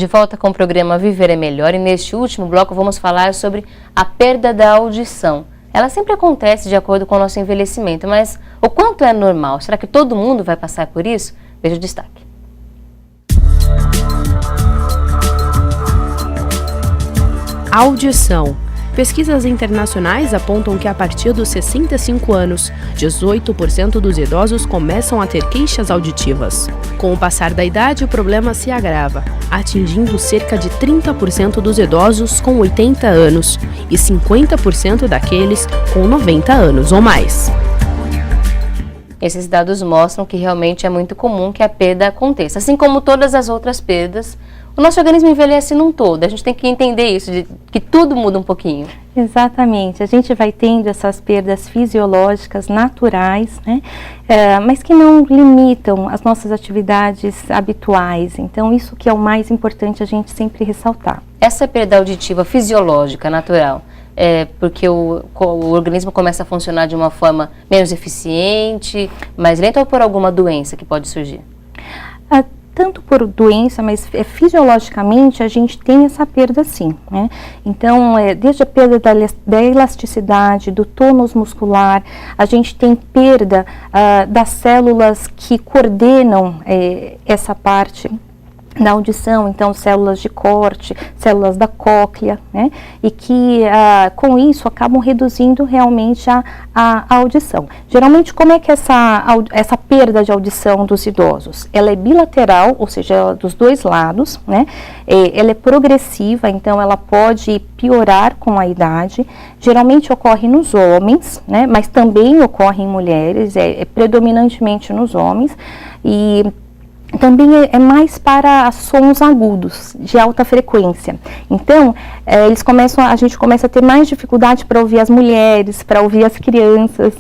De volta com o programa Viver é Melhor e neste último bloco vamos falar sobre a perda da audição. Ela sempre acontece de acordo com o nosso envelhecimento, mas o quanto é normal? Será que todo mundo vai passar por isso? Veja o destaque. Audição. Pesquisas internacionais apontam que a partir dos 65 anos, 18% dos idosos começam a ter queixas auditivas. Com o passar da idade, o problema se agrava, atingindo cerca de 30% dos idosos com 80 anos e 50% daqueles com 90 anos ou mais. Esses dados mostram que realmente é muito comum que a perda aconteça, assim como todas as outras perdas. O nosso organismo envelhece num todo, a gente tem que entender isso, de que tudo muda um pouquinho. Exatamente, a gente vai tendo essas perdas fisiológicas naturais, né? Mas que não limitam as nossas atividades habituais, então isso que é o mais importante a gente sempre ressaltar. Essa perda auditiva fisiológica natural, é porque o organismo começa a funcionar de uma forma menos eficiente, mais lenta ou por alguma doença que pode surgir? Tanto por doença, mas fisiologicamente a gente tem essa perda sim, né? Então, desde a perda da elasticidade, do tônus muscular, a gente tem perda das células que coordenam essa parte da audição, então células de corte, células da cóclea, né? E que com isso acabam reduzindo realmente a audição. Geralmente, como é que essa perda de audição dos idosos? Ela é bilateral, ou seja, dos dois lados, né? Ela é progressiva, então ela pode piorar com a idade. Geralmente ocorre nos homens, né? Mas também ocorre em mulheres, predominantemente nos homens, e também é mais para sons agudos, de alta frequência. Então, a gente começa a ter mais dificuldade para ouvir as mulheres, para ouvir as crianças.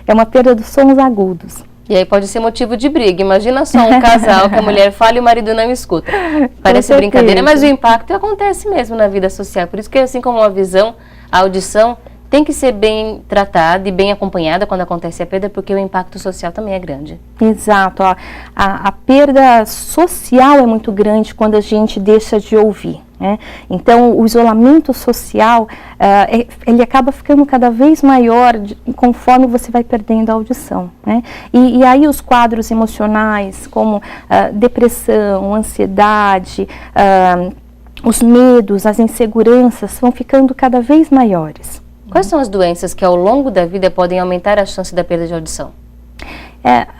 É uma perda dos sons agudos. E aí pode ser motivo de briga. Imagina só um casal que a mulher fala e o marido não escuta. Parece brincadeira, mas o impacto acontece mesmo na vida social. Por isso que, assim como a visão, a audição tem que ser bem tratada e bem acompanhada quando acontece a perda, porque o impacto social também é grande. Exato. A perda social é muito grande quando a gente deixa de ouvir, né? Então, o isolamento social, ele acaba ficando cada vez maior conforme você vai perdendo a audição, né? E aí os quadros emocionais, como depressão, ansiedade, os medos, as inseguranças, vão ficando cada vez maiores. Quais são as doenças que ao longo da vida podem aumentar a chance da perda de audição?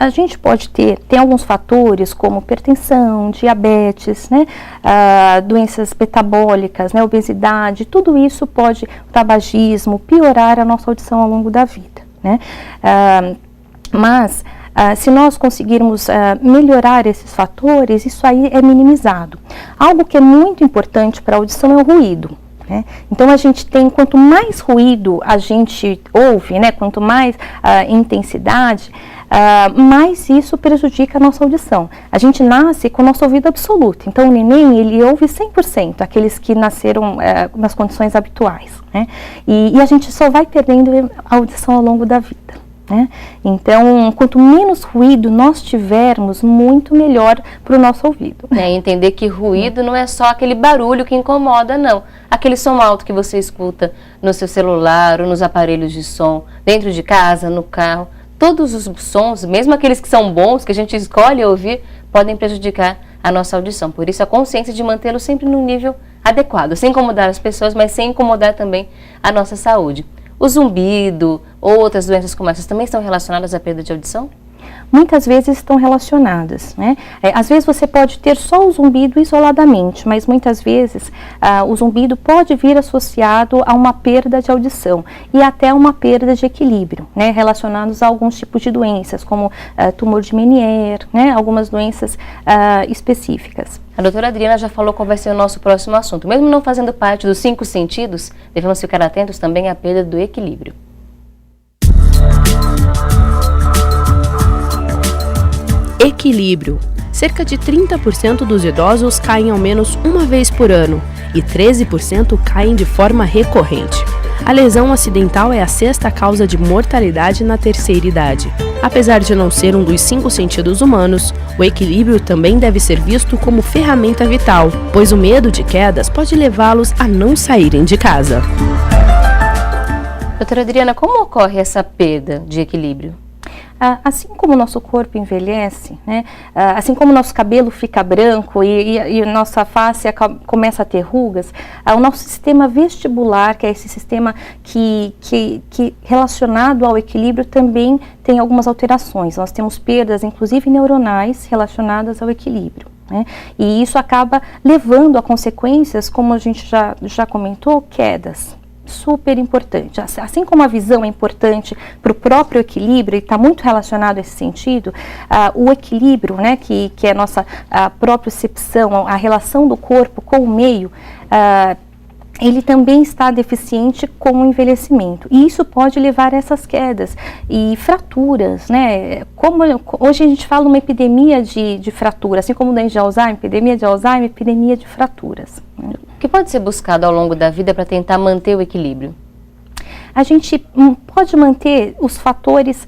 A gente pode tem alguns fatores como hipertensão, diabetes, né, doenças metabólicas, né, obesidade, tudo isso pode, tabagismo, piorar a nossa audição ao longo da vida, né? Mas se nós conseguirmos melhorar esses fatores, isso aí é minimizado. Algo que é muito importante para a audição é o ruído. Então a gente tem, quanto mais ruído a gente ouve, né, quanto mais intensidade, mais isso prejudica a nossa audição. A gente nasce com o nosso ouvido absoluto, então o neném ele ouve 100%, aqueles que nasceram nas condições habituais, né? E a gente só vai perdendo a audição ao longo da vida. Então, quanto menos ruído nós tivermos, muito melhor para o nosso ouvido. Entender que ruído não é só aquele barulho que incomoda, não. Aquele som alto que você escuta no seu celular ou nos aparelhos de som, dentro de casa, no carro. Todos os sons, mesmo aqueles que são bons, que a gente escolhe ouvir, podem prejudicar a nossa audição. Por isso, a consciência de mantê-lo sempre no nível adequado, sem incomodar as pessoas, mas sem incomodar também a nossa saúde. O zumbido ou outras doenças como essas também estão relacionadas à perda de audição? Muitas vezes estão relacionadas, né? Às vezes você pode ter só o zumbido isoladamente, mas muitas vezes o zumbido pode vir associado a uma perda de audição e até uma perda de equilíbrio, né? Relacionados a alguns tipos de doenças, como tumor de Meniere, né? Algumas doenças específicas. A doutora Adriana já falou qual vai ser o nosso próximo assunto. Mesmo não fazendo parte dos 5 sentidos, devemos ficar atentos também à perda do equilíbrio. Equilíbrio. Cerca de 30% dos idosos caem ao menos uma vez por ano e 13% caem de forma recorrente. A lesão acidental é a sexta causa de mortalidade na terceira idade. Apesar de não ser um dos 5 sentidos humanos, o equilíbrio também deve ser visto como ferramenta vital, pois o medo de quedas pode levá-los a não saírem de casa. Doutora Adriana, como ocorre essa perda de equilíbrio? Assim como o nosso corpo envelhece, né, assim como o nosso cabelo fica branco e nossa face começa a ter rugas, o nosso sistema vestibular, que é esse sistema que relacionado ao equilíbrio, também tem algumas alterações. Nós temos perdas, inclusive neuronais, relacionadas ao equilíbrio, né, e isso acaba levando a consequências, como a gente já comentou, quedas. Super importante. Assim como a visão é importante para o próprio equilíbrio e está muito relacionado a esse sentido, o equilíbrio, né, que é a nossa propriocepção, a relação do corpo com o meio, ele também está deficiente com o envelhecimento. E isso pode levar a essas quedas e fraturas, né? Como hoje a gente fala uma epidemia de fratura, assim como doença de Alzheimer, epidemia de fraturas. O que pode ser buscado ao longo da vida para tentar manter o equilíbrio? A gente pode manter os fatores,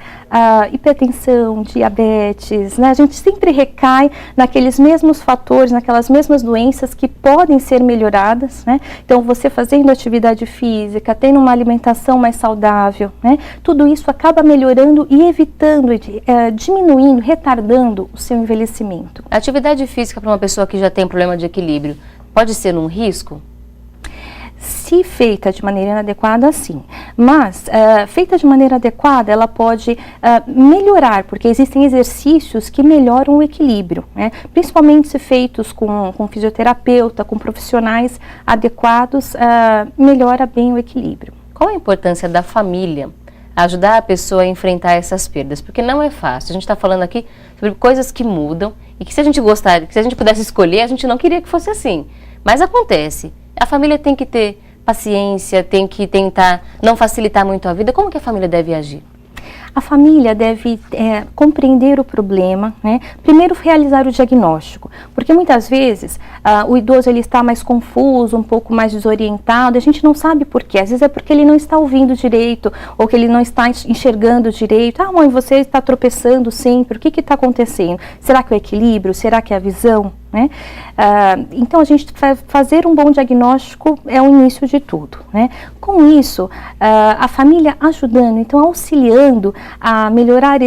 hipertensão, diabetes, né? A gente sempre recai naqueles mesmos fatores, naquelas mesmas doenças que podem ser melhoradas, né? Então, você fazendo atividade física, tendo uma alimentação mais saudável, né? Tudo isso acaba melhorando e evitando, diminuindo, retardando o seu envelhecimento. A atividade física para uma pessoa que já tem problema de equilíbrio pode ser um risco? Se feita de maneira inadequada, sim. Mas, feita de maneira adequada, ela pode melhorar, porque existem exercícios que melhoram o equilíbrio, né? Principalmente se feitos com fisioterapeuta, com profissionais adequados, melhora bem o equilíbrio. Qual a importância da família ajudar a pessoa a enfrentar essas perdas? Porque não é fácil. A gente está falando aqui sobre coisas que mudam e que se a gente gostasse, que se a gente pudesse escolher, a gente não queria que fosse assim. Mas acontece. A família tem que ter paciência, tem que tentar não facilitar muito a vida. Como que a família deve agir? A família deve compreender o problema, né? Primeiro realizar o diagnóstico, porque muitas vezes o idoso ele está mais confuso, um pouco mais desorientado, a gente não sabe por quê. Às vezes é porque ele não está ouvindo direito, ou que ele não está enxergando direito. Mãe, você está tropeçando sempre, o que está acontecendo? Será que é o equilíbrio? Será que é a visão? Né? Então, a gente fazer um bom diagnóstico é o início de tudo, né? Com isso, a família ajudando, então auxiliando a melhorar melhorar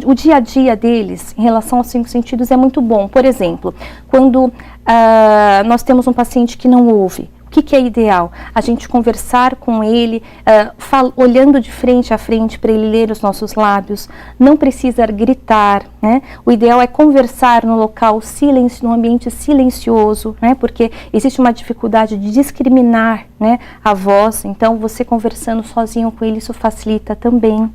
o dia a dia deles em relação aos 5 sentidos é muito bom. Por exemplo, quando nós temos um paciente que não ouve, o que é ideal? A gente conversar com ele, olhando de frente a frente para ele ler os nossos lábios, não precisa gritar, né? O ideal é conversar no local num ambiente silencioso, né? Porque existe uma dificuldade de discriminar, né, a voz, então você conversando sozinho com ele, isso facilita também.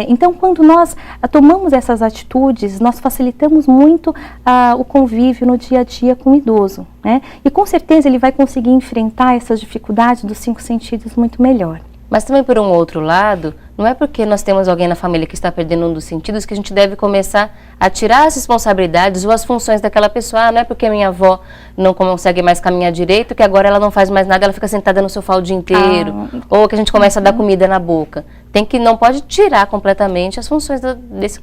Então, quando nós tomamos essas atitudes, nós facilitamos muito o convívio no dia a dia com o idoso, né? E com certeza ele vai conseguir enfrentar essas dificuldades dos 5 sentidos muito melhor. Mas também, por um outro lado, não é porque nós temos alguém na família que está perdendo um dos sentidos que a gente deve começar a tirar as responsabilidades ou as funções daquela pessoa. Não é porque minha avó não consegue mais caminhar direito que agora ela não faz mais nada, ela fica sentada no sofá o dia inteiro. Ou que a gente começa a dar comida na boca. Não pode tirar completamente as funções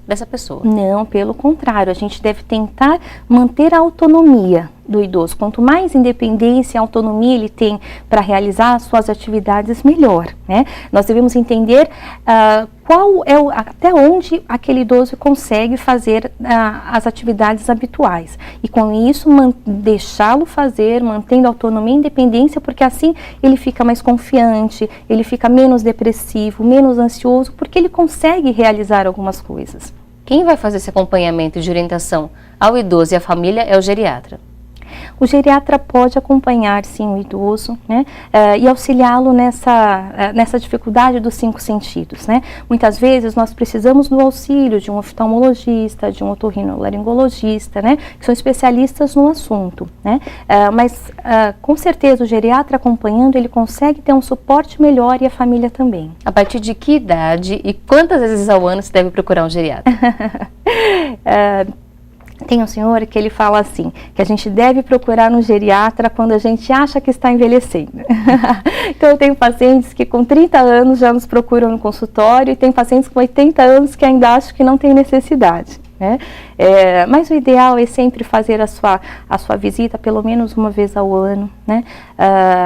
dessa pessoa. Não, pelo contrário, a gente deve tentar manter a autonomia do idoso. Quanto mais independência e autonomia ele tem para realizar as suas atividades, melhor, né? Nós devemos entender até onde aquele idoso consegue fazer as atividades habituais. E com isso, deixá-lo fazer, mantendo autonomia e independência, porque assim ele fica mais confiante, ele fica menos depressivo, menos ansioso, porque ele consegue realizar algumas coisas. Quem vai fazer esse acompanhamento de orientação ao idoso e à família é o geriatra. O geriatra pode acompanhar, sim, o idoso, né, e auxiliá-lo nessa dificuldade dos 5 sentidos, né. Muitas vezes nós precisamos do auxílio de um oftalmologista, de um otorrinolaringologista, né, que são especialistas no assunto, né, mas com certeza o geriatra acompanhando, ele consegue ter um suporte melhor e a família também. A partir de que idade e quantas vezes ao ano se deve procurar um geriatra? Tem um senhor que ele fala assim, que a gente deve procurar um geriatra quando a gente acha que está envelhecendo. Então eu tenho pacientes que com 30 anos já nos procuram no consultório e tem pacientes com 80 anos que ainda acham que não tem necessidade, né? Mas o ideal é sempre fazer a sua visita pelo menos uma vez ao ano, né?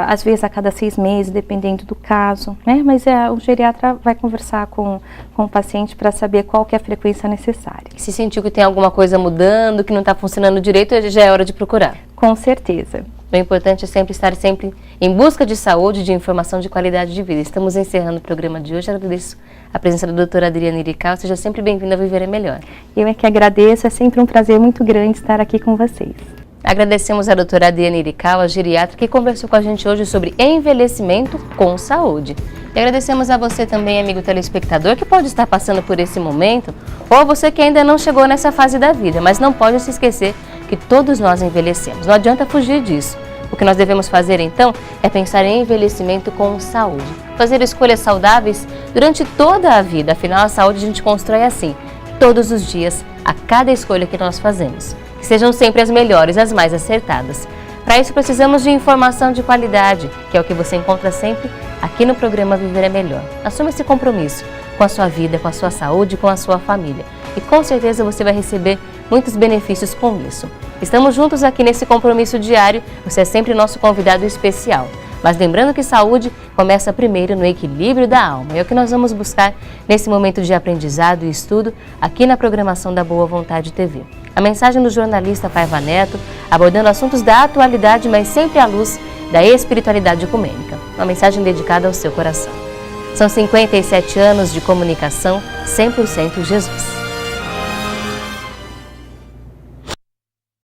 Às vezes a cada 6 meses, dependendo do caso, né? Mas o geriatra vai conversar com o paciente para saber qual que é a frequência necessária. Se sentiu que tem alguma coisa mudando, que não está funcionando direito, já é hora de procurar. Com certeza. O importante é estar sempre em busca de saúde, de informação, de qualidade de vida. Estamos encerrando o programa de hoje. Agradeço a presença da doutora Adriana Irical. Seja sempre bem-vinda a Viver é Melhor. Eu é que agradeço, é sempre um prazer muito grande estar aqui com vocês. Agradecemos a doutora Adriana Irical, a geriatra, que conversou com a gente hoje sobre envelhecimento com saúde. E agradecemos a você também, amigo telespectador, que pode estar passando por esse momento, ou você que ainda não chegou nessa fase da vida, mas não pode se esquecer que todos nós envelhecemos. Não adianta fugir disso. O que nós devemos fazer, então, é pensar em envelhecimento com saúde. Fazer escolhas saudáveis durante toda a vida. Afinal, a saúde a gente constrói assim, todos os dias, a cada escolha que nós fazemos. Que sejam sempre as melhores, as mais acertadas. Para isso, precisamos de informação de qualidade, que é o que você encontra sempre aqui no programa Viver é Melhor. Assuma esse compromisso com a sua vida, com a sua saúde, com a sua família. E com certeza você vai receber muitos benefícios com isso. Estamos juntos aqui nesse compromisso diário, você é sempre nosso convidado especial. Mas lembrando que saúde começa primeiro no equilíbrio da alma. É o que nós vamos buscar nesse momento de aprendizado e estudo aqui na programação da Boa Vontade TV. A mensagem do jornalista Paiva Neto, abordando assuntos da atualidade, mas sempre à luz da espiritualidade ecumênica. Uma mensagem dedicada ao seu coração. São 57 anos de comunicação 100% Jesus.